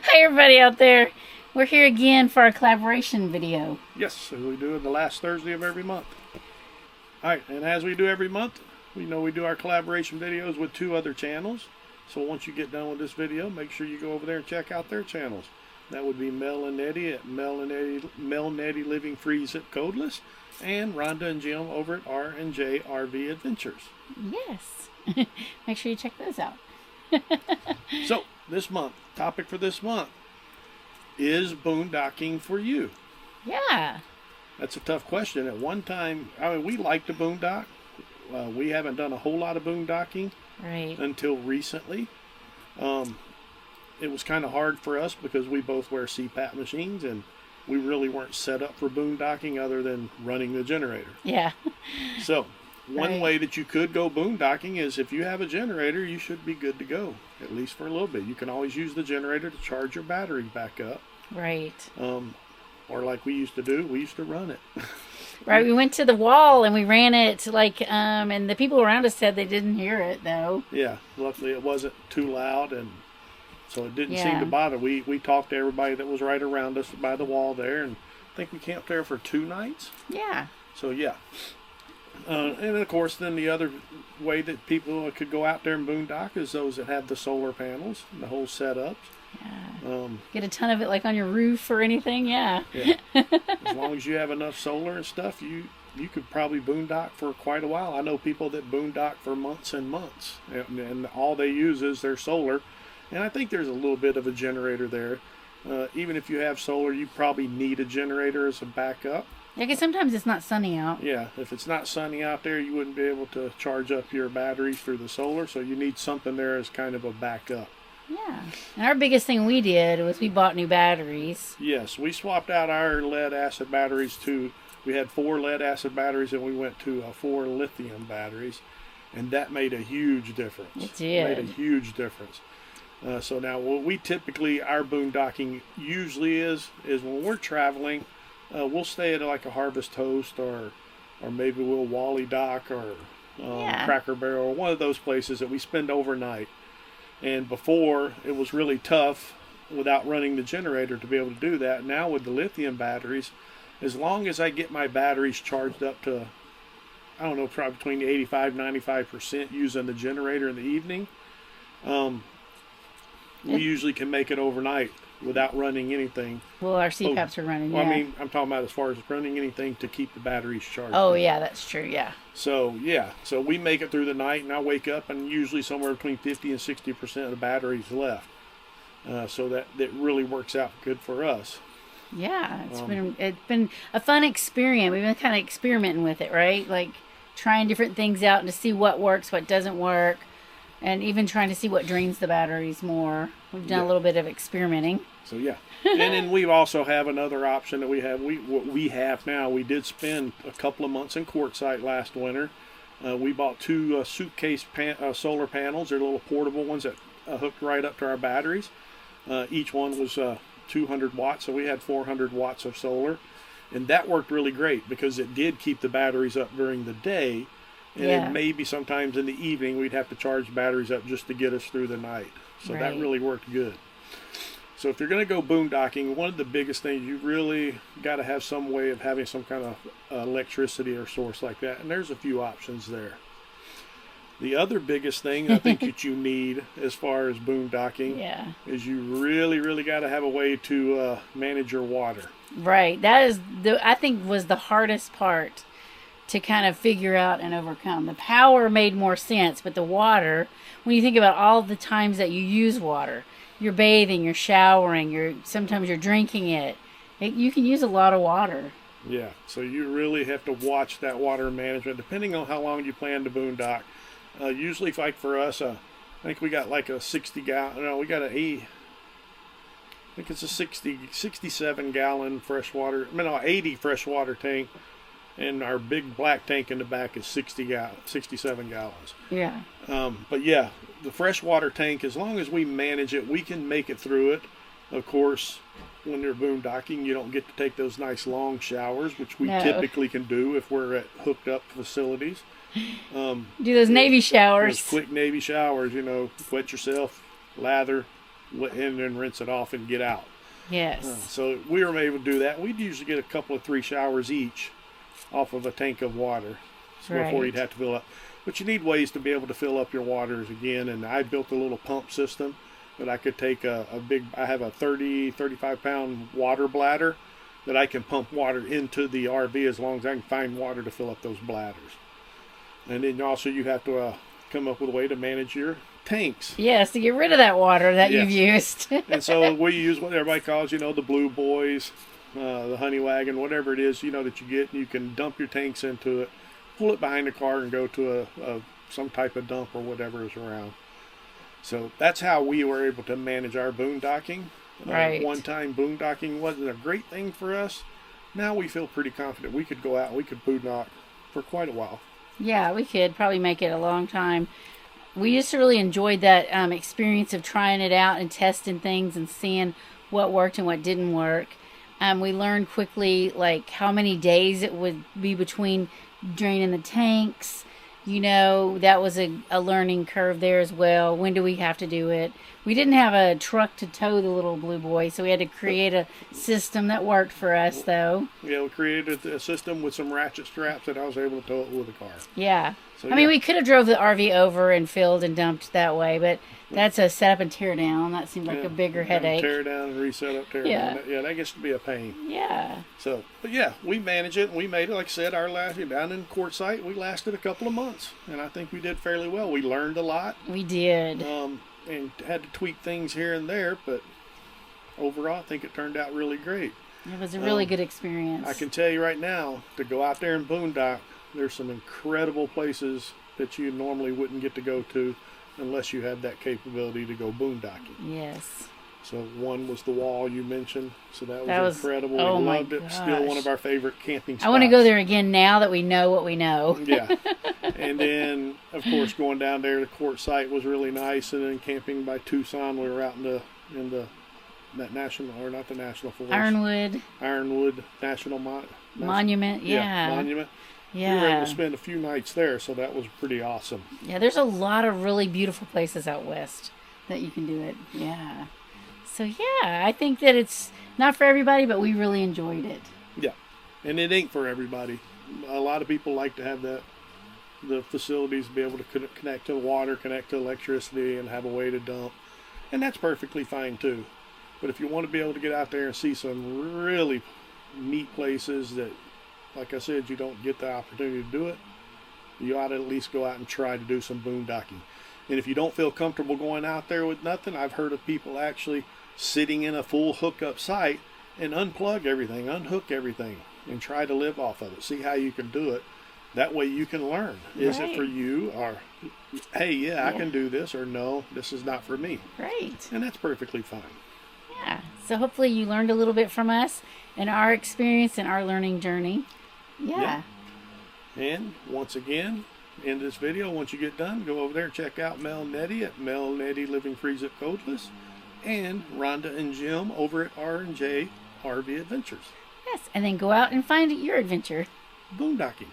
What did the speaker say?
Hi everybody out there. We're here again for our collaboration video. Yes, as we do it the last Thursday of every month. Alright, and as we do every month, we do our collaboration videos with two other channels. So once you get done with this video, make sure you go over there and check out their channels. That would be Mel and Eddie at Mel and Eddie Living Free Zip Codeless, and Rhonda and Jim over at R&J RV Adventures. Yes. Make sure you check those out. So, this month, topic for this month is boondocking for you? Yeah. That's a tough question. At one time, I mean, we like to boondock. We haven't done a whole lot of boondocking until recently. It was kind of hard for us because we both wear CPAP machines and we really weren't set up for boondocking other than running the generator. Yeah. So, one way that you could go boondocking is if you have a generator, you should be good to go, at least for a little bit. You can always use the generator to charge your battery back up. Right. Or like we used to do, we used to run it. Right, we went to the wall and we ran it and the people around us said they didn't hear it though. Yeah, luckily it wasn't too loud, and so it didn't seem to bother. We talked to everybody that was right around us by the wall there, and I think we camped there for 2 nights. Yeah. So yeah. And of course, then the other way that people could go out there and boondock is those that have the solar panels, the whole setups. Yeah. Get a ton of it like on your roof or anything, yeah. As long as you have enough solar and stuff, you could probably boondock for quite a while. I know people that boondock for months and months, and all they use is their solar. And I think there's a little bit of a generator there. Even if you have solar, you probably need a generator as a backup. Yeah, because sometimes it's not sunny out. Yeah, if it's not sunny out there, you wouldn't be able to charge up your batteries through the solar, so you need something there as kind of a backup. Yeah, and our biggest thing we did was we bought new batteries. Yes, we swapped out our lead acid batteries we had 4 lead acid batteries and we went to 4 lithium batteries, and that made a huge difference. It did. Made a huge difference. So now what we typically, our boondocking usually is when we're traveling, we'll stay at like a Harvest Host or maybe we'll Wally Dock or Cracker Barrel or one of those places that we spend overnight. And before, it was really tough without running the generator to be able to do that. Now with the lithium batteries, as long as I get my batteries charged up to, I don't know, probably between 85-95% using the generator in the evening, we usually can make it overnight without running anything. Well, our CPAPs are running, Well, I mean, I'm talking about as far as running anything to keep the batteries charged. Oh, yeah, that's true, yeah. So, yeah. So we make it through the night, and I wake up, and usually somewhere between 50 and 60% of the batteries left. So that really works out good for us. Yeah, it's been a fun experience. We've been kind of experimenting with it, right? Like, trying different things out and to see what works, what doesn't work. And even trying to see what drains the batteries more. We've done a little bit of experimenting. So yeah, and then we also have another option that we have. What we have now. We did spend a couple of months in Quartzsite last winter. We bought 2 suitcase solar panels. They're little portable ones that hooked right up to our batteries. Each one was 200 watts, so we had 400 watts of solar, and that worked really great because it did keep the batteries up during the day. And then maybe sometimes in the evening we'd have to charge the batteries up just to get us through the night. So that really worked good. So if you're going to go boondocking, one of the biggest things, you really got to have some way of having some kind of electricity or source like that. And there's a few options there. The other biggest thing I think that you need as far as boondocking is you really, really got to have a way to manage your water. Right. That is, I think, was the hardest part to kind of figure out and overcome. The power made more sense, but the water, when you think about all the times that you use water, you're bathing, you're showering, sometimes you're drinking it. You can use a lot of water. Yeah, so you really have to watch that water management, depending on how long you plan to boondock. Usually, like for us, I think we got like a 60-gallon, no, we got I think it's a 67 gallon freshwater, 80 freshwater tank. And our big black tank in the back is 67 gallons. Yeah. But yeah, the freshwater tank, as long as we manage it, we can make it through it. Of course, when you're boondocking, you don't get to take those nice long showers, which we typically can do if we're at hooked up facilities. Do those Navy showers. Those quick Navy showers, wet yourself, lather, and then rinse it off and get out. Yes. So we were able to do that. We'd usually get a couple of 3 showers each off of a tank of water before you'd have to fill up. But you need ways to be able to fill up your waters again. And I built a little pump system that I could take I have a 35 pound water bladder that I can pump water into the RV as long as I can find water to fill up those bladders. And then also you have to come up with a way to manage your tanks. Yes, to get rid of that water that you've used. And so we use what everybody calls, the Blue Boys, the Honey Wagon, whatever it is, that you get. And you can dump your tanks into it, pull it behind the car, and go to some type of dump or whatever is around. So that's how we were able to manage our boondocking. Right. One time boondocking wasn't a great thing for us. Now we feel pretty confident we could go out and we could boondock for quite a while. Yeah, we could probably make it a long time. We just really enjoyed that experience of trying it out and testing things and seeing what worked and what didn't work. We learned quickly how many days it would be between draining the tanks. That was a learning curve there as well. When do we have to do it? We didn't have a truck to tow the little Blue Boy, so we had to create a system that worked for us, though. Yeah, we created a system with some ratchet straps that I was able to tow it with a car. Yeah. So, I mean, we could have drove the RV over and filled and dumped that way, but that's a set up and tear down. That seemed like a bigger headache. Tear down and reset up, tear down. Yeah, that gets to be a pain. Yeah. So, but yeah, we managed it, and we made it. Like I said, our last down in Quartzsite, we lasted a couple of months, and I think we did fairly well. We learned a lot. We did. And had to tweak things here and there, but overall, I think it turned out really great. It was a really good experience. I can tell you right now, to go out there and boondock, there's some incredible places that you normally wouldn't get to go to unless you had that capability to go boondocking. Yes. So one was the wall you mentioned. So that was incredible. We loved it. Still one of our favorite camping spots. I want to go there again now that we know what we know. Yeah. And then, of course, going down there, the Quartzsite was really nice. And then camping by Tucson, we were out in that national, or not the national forest. Ironwood National Monument. Yeah. Monument. Yeah. We were able to spend a few nights there, so that was pretty awesome. Yeah, there's a lot of really beautiful places out west that you can do it. Yeah. So, yeah, I think that it's not for everybody, but we really enjoyed it. Yeah. And it ain't for everybody. A lot of people like to have the facilities to be able to connect to water, connect to electricity, and have a way to dump. And that's perfectly fine, too. But if you want to be able to get out there and see some really neat places that, like I said, you don't get the opportunity to do it, you ought to at least go out and try to do some boondocking. And if you don't feel comfortable going out there with nothing, I've heard of people actually sitting in a full hookup site and unplug everything, unhook everything, and try to live off of it. See how you can do it. That way you can learn. Is it for you? Or, hey, yeah, I can do this. Or, no, this is not for me. Right. And that's perfectly fine. Yeah. So hopefully you learned a little bit from us and our experience and our learning journey. Yeah. And once again, in this video, once you get done, go over there and check out Mel and Nettie at Mel and Nettie Living Freeze at Codeless, and Rhonda and Jim over at R&J RV Adventures. Yes, and then go out and find your adventure. Boondocking.